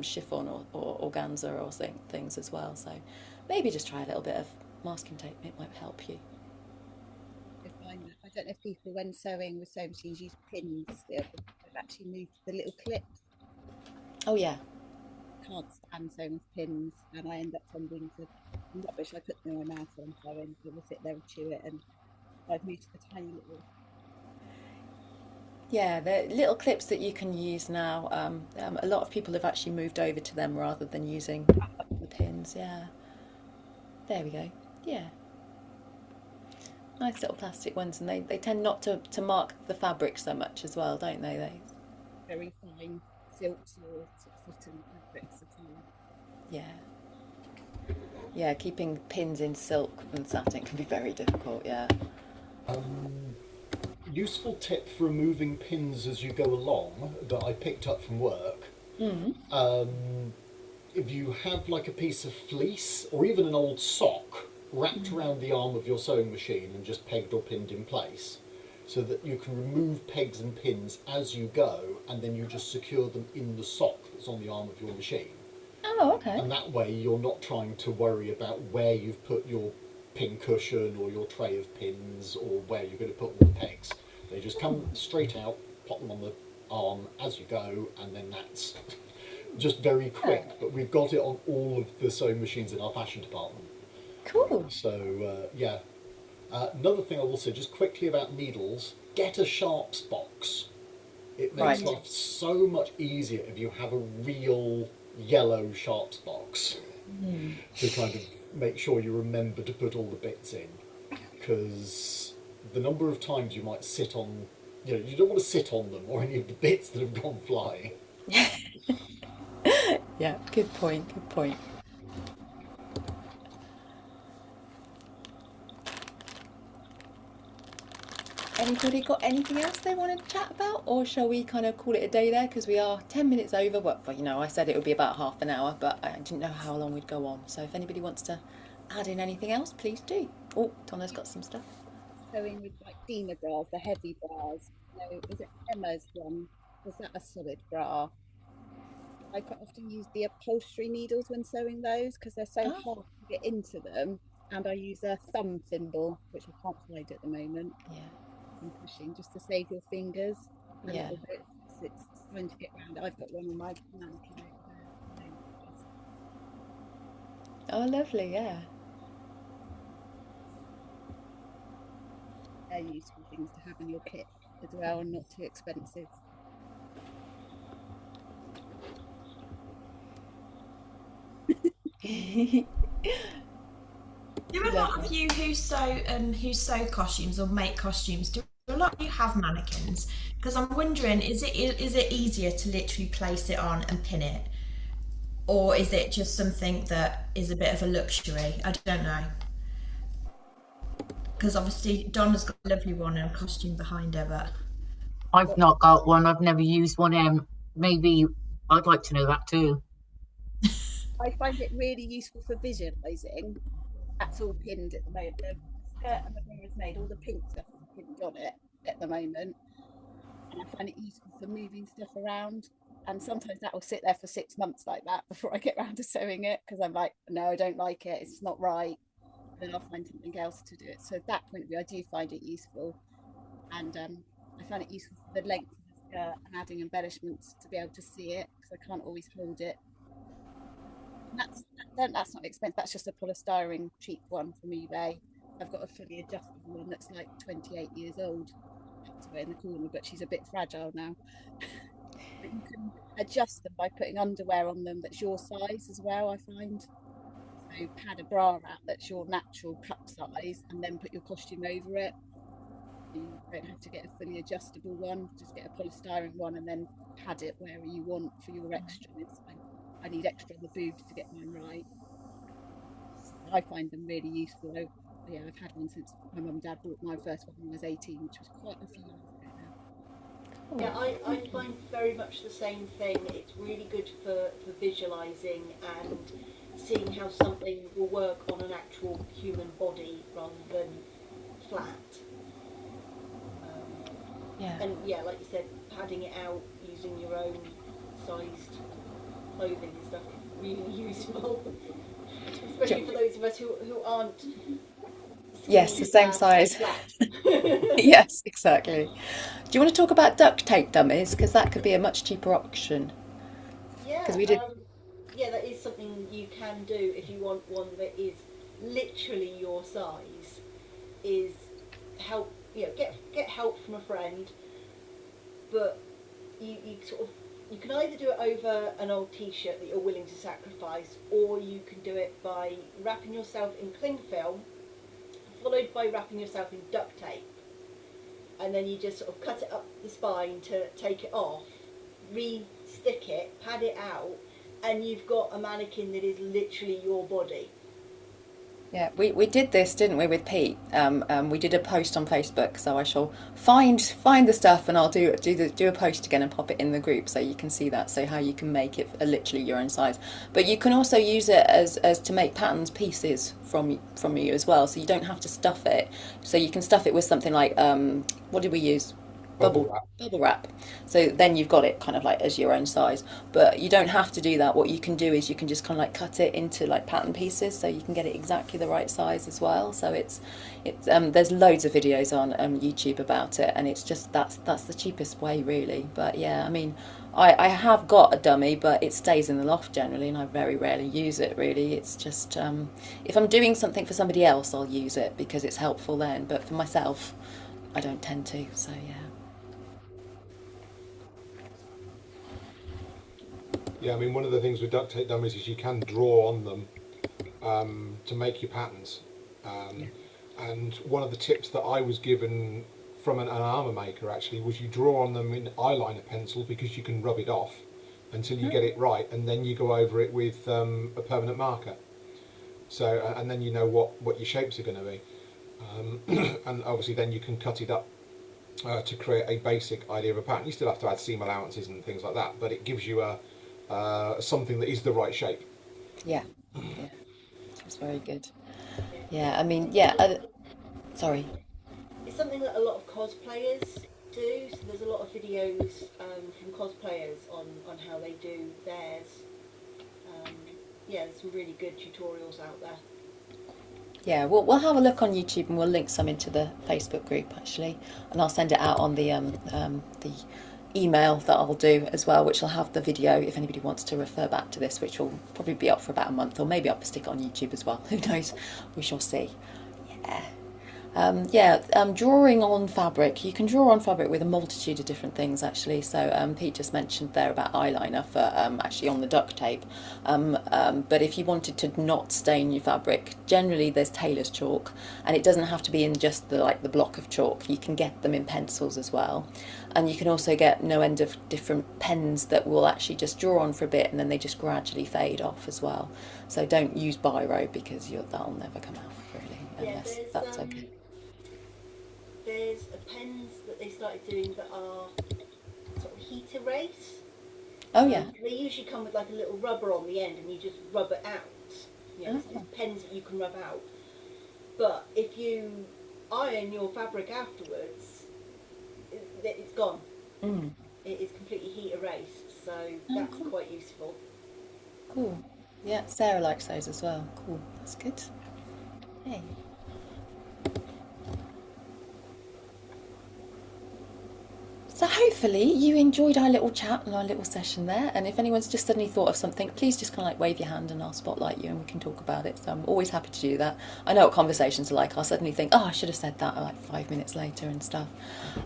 chiffon or organza or things as well. So maybe just try a little bit of masking tape. It might help you. I don't know if people, when sewing with sewing machines, use pins still. I've actually moved the little clips. Oh yeah. I can't stand sewing with pins, and I end up tending to rubbish. I put them in my mouth when I'm sewing. I will sit there and chew it, and I've moved to the tiny little. Yeah, the little clips that you can use now. A lot of people have actually moved over to them rather than using the pins. Yeah. There we go. Yeah. Nice little plastic ones, and they tend not to mark the fabric so much as well, don't they? Very fine silks or sort of satin fabrics at all. Yeah. Yeah, keeping pins in silk and satin can be very difficult, yeah. Useful tip for removing pins as you go along that I picked up from work. If you have like a piece of fleece or even an old sock wrapped around the arm of your sewing machine and just pegged or pinned in place, so that you can remove pegs and pins as you go, and then you just secure them in the sock that's on the arm of your machine. Oh, okay. And that way you're not trying to worry about where you've put your pin cushion or your tray of pins or where you're going to put all the pegs. They just come straight out, pop them on the arm as you go, and then that's just very quick. But we've got it on all of the sewing machines in our fashion department. Cool. So, yeah. Another thing I will say just quickly about needles, get a sharps box. It makes life so much easier if you have a real yellow sharps box to kind of make sure you remember to put all the bits in. Because the number of times you might sit on, you don't want to sit on them or any of the bits that have gone flying. Yeah, good point, good point. Anybody got anything else they want to chat about, or shall we kind of call it a day there, because we are 10 minutes over. Well, I said it would be about half an hour, but I didn't know how long we'd go on. So if anybody wants to add in anything else, please do. Oh, Donna's got some stuff. Sewing with like Dina bras, the heavy bras. So is it Emma's one? Was that a solid bra? I quite often use the upholstery needles when sewing those because they're so hard to get into them, and I use a thumb thimble, which I can't find at the moment. Yeah. I'm pushing just to save your fingers a Yeah. little bit. It's trying to get round. I've got one on my mannequin over there. Oh, lovely, yeah. They're useful things to have in your kit as well, and not too expensive. Do a lot of you who sew costumes or make costumes, do a lot of you have mannequins? Because I'm wondering, is it easier to literally place it on and pin it, or is it just something that is a bit of a luxury? I don't know. Because obviously Donna's got a lovely one and a costume behind her, but I've not got one. I've never used one. Maybe I'd like to know that too. I find it really useful for visualising. That's all pinned at the moment. curtain that Mira's made, all the pink stuff is pinned on it at the moment, and I find it useful for moving stuff around. And sometimes that will sit there for 6 months like that before I get round to sewing it, because I'm like, no, I don't like it, it's not right. Then I'll find something else to do it. So that point of view, I do find it useful, and I find it useful for the length of the skirt and adding embellishments to be able to see it, because I can't always hold it. And that's not expensive. That's just a polystyrene cheap one from eBay. I've got a fully adjustable one that's like 28 years old, tucked away in the corner, but she's a bit fragile now. But you can adjust them by putting underwear on them that's your size as well, I find. So pad a bra out that's your natural cup size, and then put your costume over it. You don't have to get a fully adjustable one. Just get a polystyrene one and then pad it wherever you want for your extras. I need extra on the boobs to get mine right. So I find them really useful. Yeah, I've had one since my mum and dad bought my first one when I was 18, which was quite a few years ago now. Yeah, I find very much the same thing. It's really good for visualising and seeing how something will work on an actual human body rather than flat. Yeah. And yeah, like you said, padding it out using your own sized clothing and stuff is really useful. Especially for those of us who aren't Yes, the same size. Yes, exactly. Do you want to talk about duct tape dummies? Because that could be a much cheaper option. Because Yeah, we did. yeah, that is something you can do if you want one that is literally your size. Is help, get help from a friend, but you sort of, you can either do it over an old T-shirt that you're willing to sacrifice, or you can do it by wrapping yourself in cling film, followed by wrapping yourself in duct tape, and then you just sort of cut it up the spine to take it off, re-stick it, pad it out, and you've got a mannequin that is literally your body. Yeah, we did this, didn't we, with Pete? We did a post on Facebook, so I shall find the stuff and I'll do a post again and pop it in the group so you can see that. So how you can make it literally your own size, but you can also use it as to make patterns pieces from you as well. So you don't have to stuff it. So you can stuff it with something like what did we use? Bubble wrap. So then you've got it kind of like as your own size, but you don't have to do that. What you can do is you can just kind of like cut it into like pattern pieces, so you can get it exactly the right size as well. So it's there's loads of videos on YouTube about it, and it's just that's the cheapest way really. But yeah, I mean, I have got a dummy, but it stays in the loft generally, and I very rarely use it really. It's just if I'm doing something for somebody else, I'll use it because it's helpful then. But for myself, I don't tend to. So yeah. Yeah, I mean, one of the things with duct tape dummies is you can draw on them to make your patterns. And one of the tips that I was given from an armour maker actually was you draw on them in eyeliner pencil because you can rub it off until you get it right, and then you go over it with a permanent marker. So, and then you know what your shapes are going to be. And obviously then you can cut it up to create a basic idea of a pattern. You still have to add seam allowances and things like that, but it gives you something that is the right shape. Yeah, yeah, it's very good. Yeah, I I mean, think yeah. Sorry. it's something that a lot of cosplayers do. So there's a lot of videos from cosplayers on how they do theirs. Yeah, there's some really good tutorials out there. Yeah, we'll have a look on YouTube and we'll link some into the Facebook group actually, and I'll send it out on the email that I'll do as well, which will have the video if anybody wants to refer back to this, which will probably be up for about a month, or maybe I'll stick it on YouTube as well. Who knows? We shall see. Yeah. Drawing on fabric. You can draw on fabric with a multitude of different things actually. So Pete just mentioned there about eyeliner for actually on the duct tape. But if you wanted to not stain your fabric, generally there's tailor's chalk, and it doesn't have to be in just the block of chalk. You can get them in pencils as well, and you can also get no end of different pens that will actually just draw on for a bit and then they just gradually fade off as well. So don't use biro because that'll never come out really unless that's okay. There's pens that they started doing that are sort of heat erase. Oh yeah. They usually come with like a little rubber on the end, and you just rub it out. There's pens that you can rub out. But if you iron your fabric afterwards, it's gone. Mm. It is completely heat erased, so that's quite useful. Cool. Yeah, Sarah likes those as well. Cool. That's good. Hey. So hopefully you enjoyed our little chat and our little session there. And if anyone's just suddenly thought of something, please just kind of like wave your hand and I'll spotlight you and we can talk about it. So I'm always happy to do that. I know what conversations are like. I'll suddenly think, oh, I should have said that like 5 minutes later and stuff.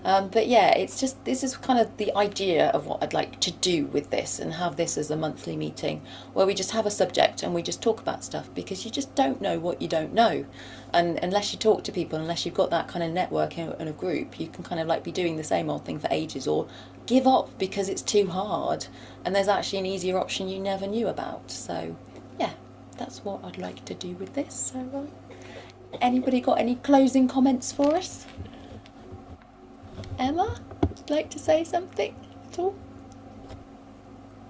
But yeah, it's just, this is kind of the idea of what I'd like to do with this and have this as a monthly meeting where we just have a subject and we just talk about stuff because you just don't know what you don't know. And unless you talk to people, unless you've got that kind of network in a group, you can kind of like be doing the same old thing for ages or give up because it's too hard. And there's actually an easier option you never knew about. So yeah, that's what I'd like to do with this. So anybody got any closing comments for us? Emma, would you like to say something at all?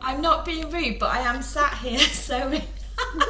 I'm not being rude, but I am sat here sewing.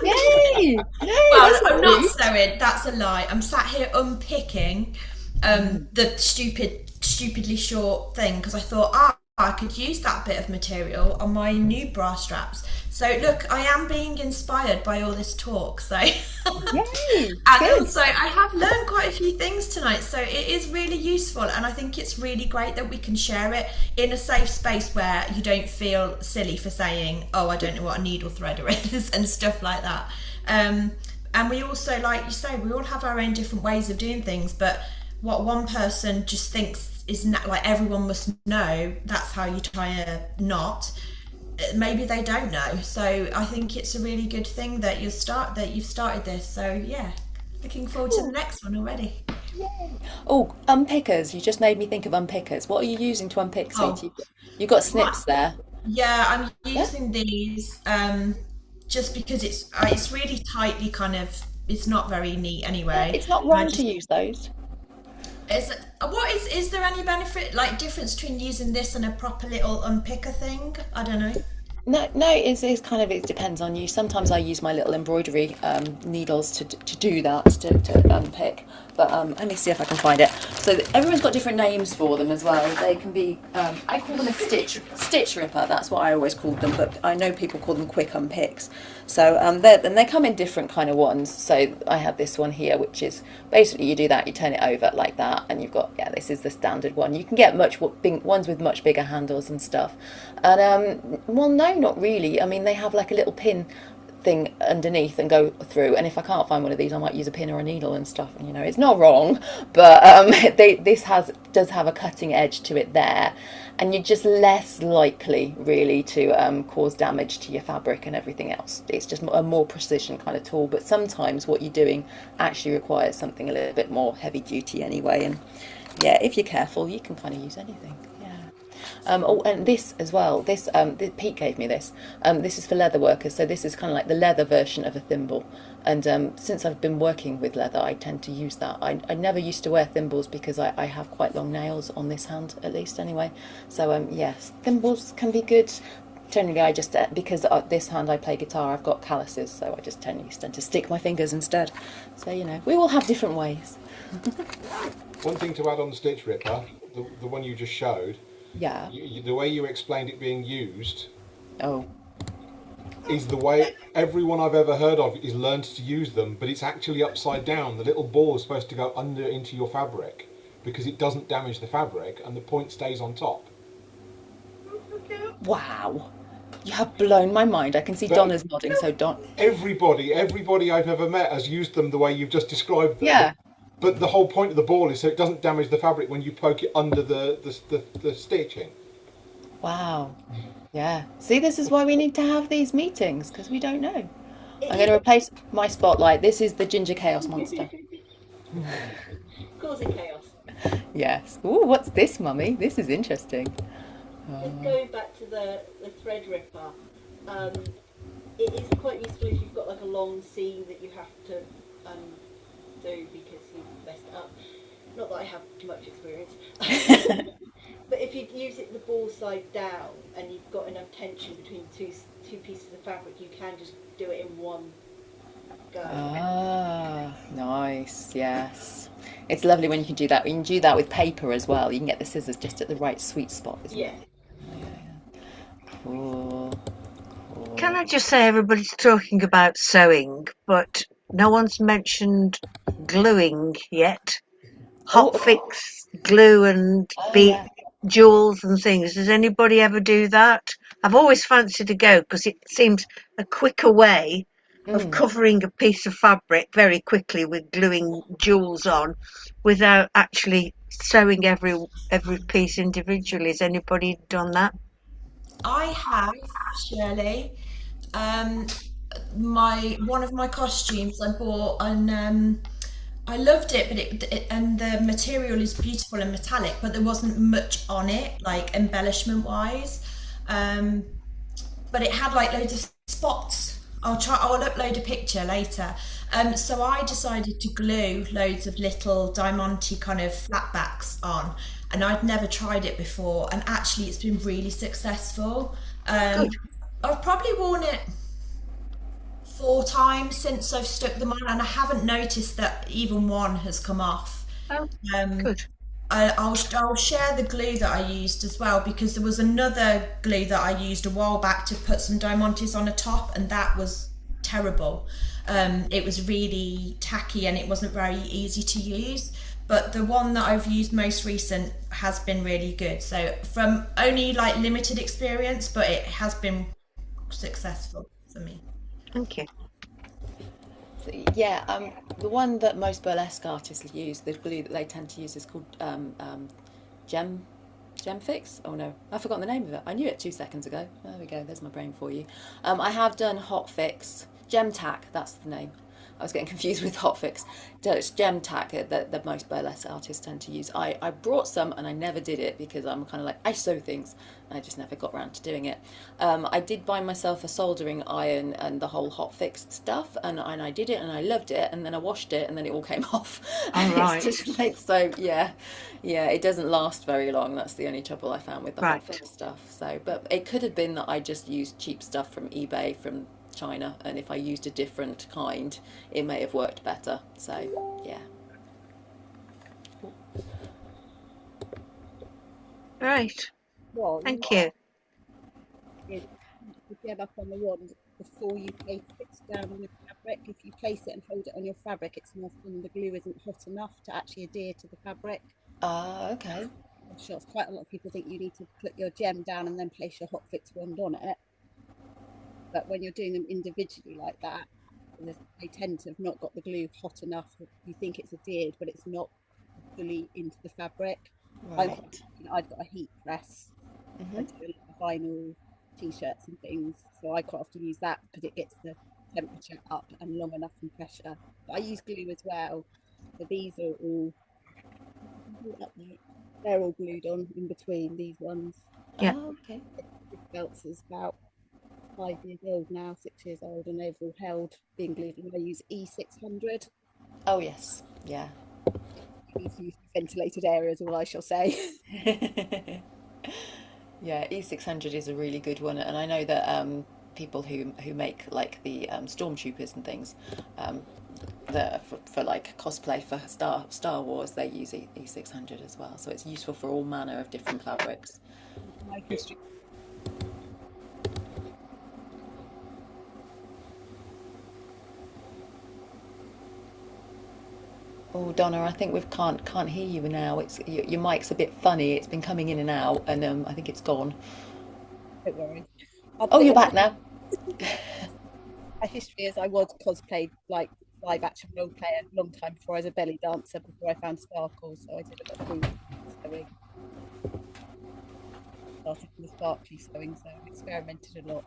Yay! No, Well, that's I'm not not rude. sewing, that's a lie. I'm sat here unpicking the stupidly short thing because I thought, I could use that bit of material on my new bra straps. So look, I am being inspired by all this talk. So Yay! and Good. also I have learned quite a few things tonight. So it is really useful and I think it's really great that we can share it in a safe space where you don't feel silly for saying, oh, I don't know what a needle threader is and stuff like that. And we also, like you say, we all have our own different ways of doing things, but what one person just thinks is like everyone must know, that's how you tie a knot, maybe they don't know. So I think it's a really good thing that you've started this. So yeah, looking forward to the next one already. Oh, unpickers. You just made me think of unpickers. What are you using to unpick, sweetie? Oh, You got what? snips there. Yeah, I'm Yeah? using these just because it's really tightly kind of, it's not very neat Yeah, anyway. it's not And I wrong to just use those. is there any benefit, like difference between using this and a proper little unpicker thing? I don't know. No, no, it's kind of, it depends on you. Sometimes I use my little embroidery needles to do that, to unpick. But let me see if I can find it. So everyone's got different names for them as well. They can be, I call them a stitch ripper. That's what I always called them. But I know people call them quick unpicks. So and they come in different kind of ones. So I have this one here, which is basically you do that, you turn it over like that, and you've got, yeah, this is the standard one. You can get ones with much bigger handles and stuff. And well, no, not really. I mean, they have like a little pin thing underneath and go through, and if I can't find one of these I might use a pin or a needle and stuff, and you know, it's not wrong, but this does have a cutting edge to it there, and you're just less likely really to cause damage to your fabric and everything else. It's just a more precision kind of tool, but sometimes what you're doing actually requires something a little bit more heavy duty anyway, and yeah, if you're careful you can kind of use anything. Oh, and this as well. Pete gave me this. This is for leather workers. So this is kind of like the leather version of a thimble. And since I've been working with leather, I tend to use that. I never used to wear thimbles because I have quite long nails on this hand, at least anyway. So yes, thimbles can be good. Generally, I just because this hand I play guitar, I've got calluses, so I just tend to stick my fingers instead. So you know, we all have different ways. One thing to add on the stitch ripper, the one you just showed, Yeah. the way you explained it being used Oh. is the way everyone I've ever heard of is learned to use them, but it's actually upside down. The little ball is supposed to go under into your fabric because it doesn't damage the fabric and the point stays on top. Wow. You have blown my mind. I can see But Donna's nodding, so Don. everybody I've ever met has used them the way you've just described them. Yeah. But the whole point of the ball is so it doesn't damage the fabric when you poke it under the stitching. Wow. Yeah. See, this is why we need to have these meetings, because we don't know. It I'm going to is replace my spotlight. This is the Ginger Chaos Monster. causing chaos. Yes. Ooh, what's this, Mummy? This is interesting. Just going back to the thread ripper, it is quite useful if you've got like a long seam that you have to do because you've messed it up. Not that I have much experience. But if you use it the ball side down and you've got enough tension between two pieces of fabric, you can just do it in one go. Ah, nice. Yes. It's lovely when you can do that. You can do that with paper as well. You can get the scissors just at the right sweet spot, isn't Yeah. it? Cool. Can Cool. I just say everybody's talking about sewing, but no one's mentioned gluing yet. Hot Oh, fix glue and oh bead yeah. jewels and things. Does anybody ever do that? I've always fancied to go because it seems a quicker way of Mm. covering a piece of fabric very quickly with gluing jewels on without actually sewing every piece individually. Has anybody done that? I have, Shirley. Um, my one of my costumes I bought, and I loved it, but it and the material is beautiful and metallic, but there wasn't much on it, like embellishment wise. Um, but it had like loads of spots. I'll upload a picture later. So I decided to glue loads of little diamante kind of flatbacks on, and I'd never tried it before, and actually it's been really successful. Oh, Um, good. I've probably worn it 4 times since I've stuck them on, and I haven't noticed that even one has come off. Oh, Um, good. I'll share the glue that I used as well, because there was another glue that I used a while back to put some diamantes on the top, and that was terrible. It was really tacky and it wasn't very easy to use. But the one that I've used most recent has been really good. So from only like limited experience, but it has been successful for me. Thank you. So, yeah, the one that most burlesque artists use, the glue that they tend to use is called gem gem fix. Oh no, I've forgotten the name of it. I knew it 2 seconds ago. There we go. There's my brain for you. I have done hot fix, gem tack. That's the name. I was getting confused with hot fix. So it's gem tack that most burlesque artists tend to use. I brought some and I never did it because I'm kind of like I sew things. I just never got around to doing it. I did buy myself a soldering iron and the whole hot fix stuff, and I did it and I loved it, and then I washed it and then it all came off. All It's right. just like so, yeah, yeah. It doesn't last very long. That's the only trouble I found with the hot Right. fix stuff. So, but it could have been that I just used cheap stuff from eBay from China, and if I used a different kind, it may have worked better. So, yeah. Right. Wand Thank you. is the gem up on the wand before you place it down on the fabric. If you place it and hold it on your fabric, it's not, and the glue isn't hot enough to actually adhere to the fabric. Ah, okay. I'm sure quite a lot of people think you need to put your gem down and then place your hot fix wand on it. But when you're doing them individually like that, they tend to have not got the glue hot enough. You think it's adhered, but it's not fully into the fabric. Right. I've got a heat press. I do a lot of vinyl t-shirts and things, so I quite often use that because it gets the temperature up and long enough and pressure. But I use glue as well. So these are all they're all glued on in between these ones. Yeah. Oh, okay. This belt's is about 5 years old now, 6 years old, and they've all held being glued. And I use E600. Oh, yes. Yeah. You need to use ventilated areas, all I shall say. Yeah, E600 is a really good one, and I know that people who make like the stormtroopers and things, um, for like cosplay for Star Wars, they use E600 as well. So it's useful for all manner of different fabrics. My history. Oh, Donna, I think we can't hear you now. It's your mic's a bit funny. It's been coming in and out, and I think it's gone. Don't worry. I'll Oh, put you're it. back now. My history is I was cosplayed like live action role player a long time before I was a belly dancer, before I found sparkles. So I did a lot of sewing. Started with sparkly sewing, so I experimented a lot.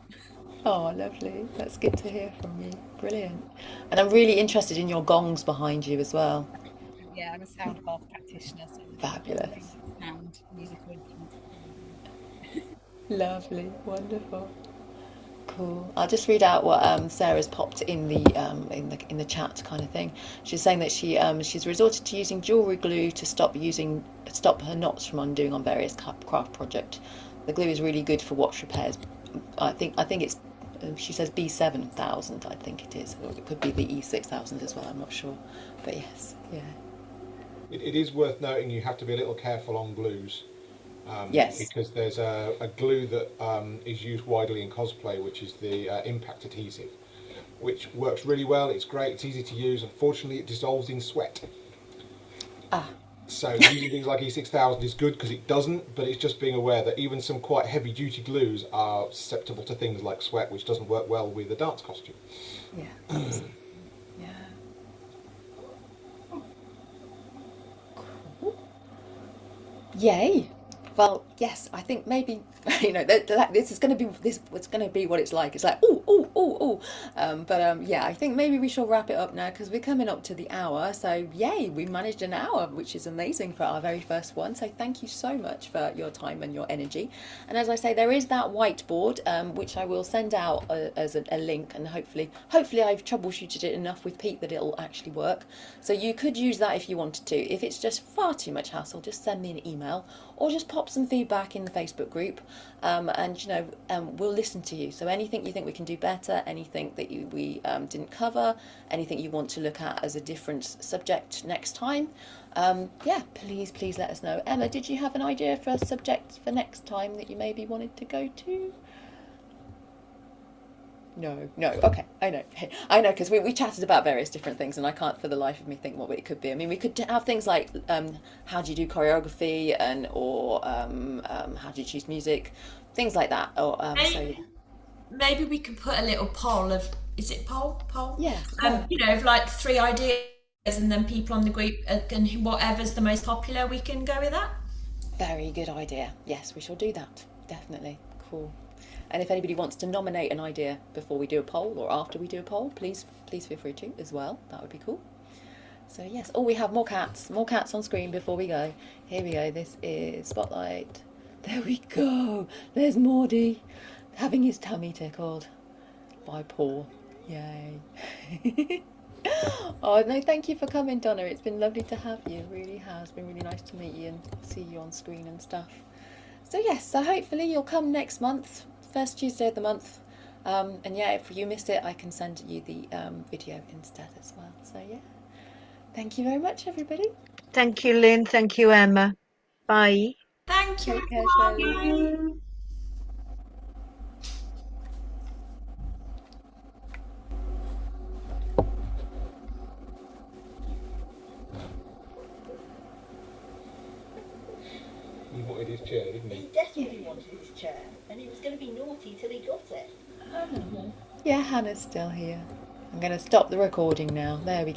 Oh, lovely. That's good to hear from you. Brilliant. And I'm really interested in your gongs behind you as well. Yeah, I'm a sound bath practitioner, so Fabulous. sound musical instruments. Lovely. Wonderful. Cool. I'll just read out what Sarah's popped in the chat kind of thing. She's saying that she's resorted to using jewelry glue to stop her knots from undoing on various craft project. The glue is really good for watch repairs. I think it's She says B7000, I think it is, or it could be the E6000 as well. I'm not sure, but yes, yeah. It is worth noting you have to be a little careful on glues. Yes. Because there's a glue that is used widely in cosplay, which is the impact adhesive, which works really well. It's great, it's easy to use. Unfortunately, it dissolves in sweat. Ah. So using things like E6000 is good because it doesn't, but it's just being aware that even some quite heavy duty glues are susceptible to things like sweat, which doesn't work well with a dance costume. Yeah. Yeah. Cool. Yay. Well, yes, I think maybe this is going to be this. It's going to be what it's like. It's like yeah, I think maybe we shall wrap it up now because we're coming up to the hour. So yay, we managed an hour, which is amazing for our very first one. So thank you so much for your time and your energy. And as I say, there is that whiteboard which I will send out as a link, and hopefully I've troubleshooted it enough with Pete that it'll actually work. So you could use that if you wanted to. If it's just far too much hassle, just send me an email or just pop some feedback in the Facebook group, and we'll listen to you. So anything you think we can do better, anything that we didn't cover, anything you want to look at as a different subject next time, please let us know. Emma, did you have an idea for a subject for next time that you maybe wanted to go to? No, okay, I know, because we chatted about various different things, and I can't for the life of me think what it could be. I mean, we could have things like how do you do choreography, or how do you choose music, things like that. Or maybe we could put a little poll of, is it poll? Yeah. Of like 3 ideas, and then people on the group, and whatever's the most popular, we can go with that. Very good idea. Yes, we shall do that. Definitely. Cool. And if anybody wants to nominate an idea before we do a poll or after we do a poll, please feel free to as well. That would be cool. So yes. Oh, we have more cats on screen before we go. Here we go. This is Spotlight. There we go. There's Mordy having his tummy tickled by Paul. Yay. Oh no, thank you for coming, Donna. It's been lovely to have you. It really has been really nice to meet you and see you on screen and stuff. So yes, so hopefully you'll come next month, first Tuesday of the month. And yeah, if you miss it, I can send you the video instead as well. So yeah, thank you very much, everybody. Thank you, Lynn. Thank you, Emma. Bye. Thank you, Take care, everyone. Shirley. He wanted his chair, didn't He he? desperately wanted his chair, and he was going to be naughty till he got it. Yeah, Hannah's still here. I'm going to stop the recording now. There we go.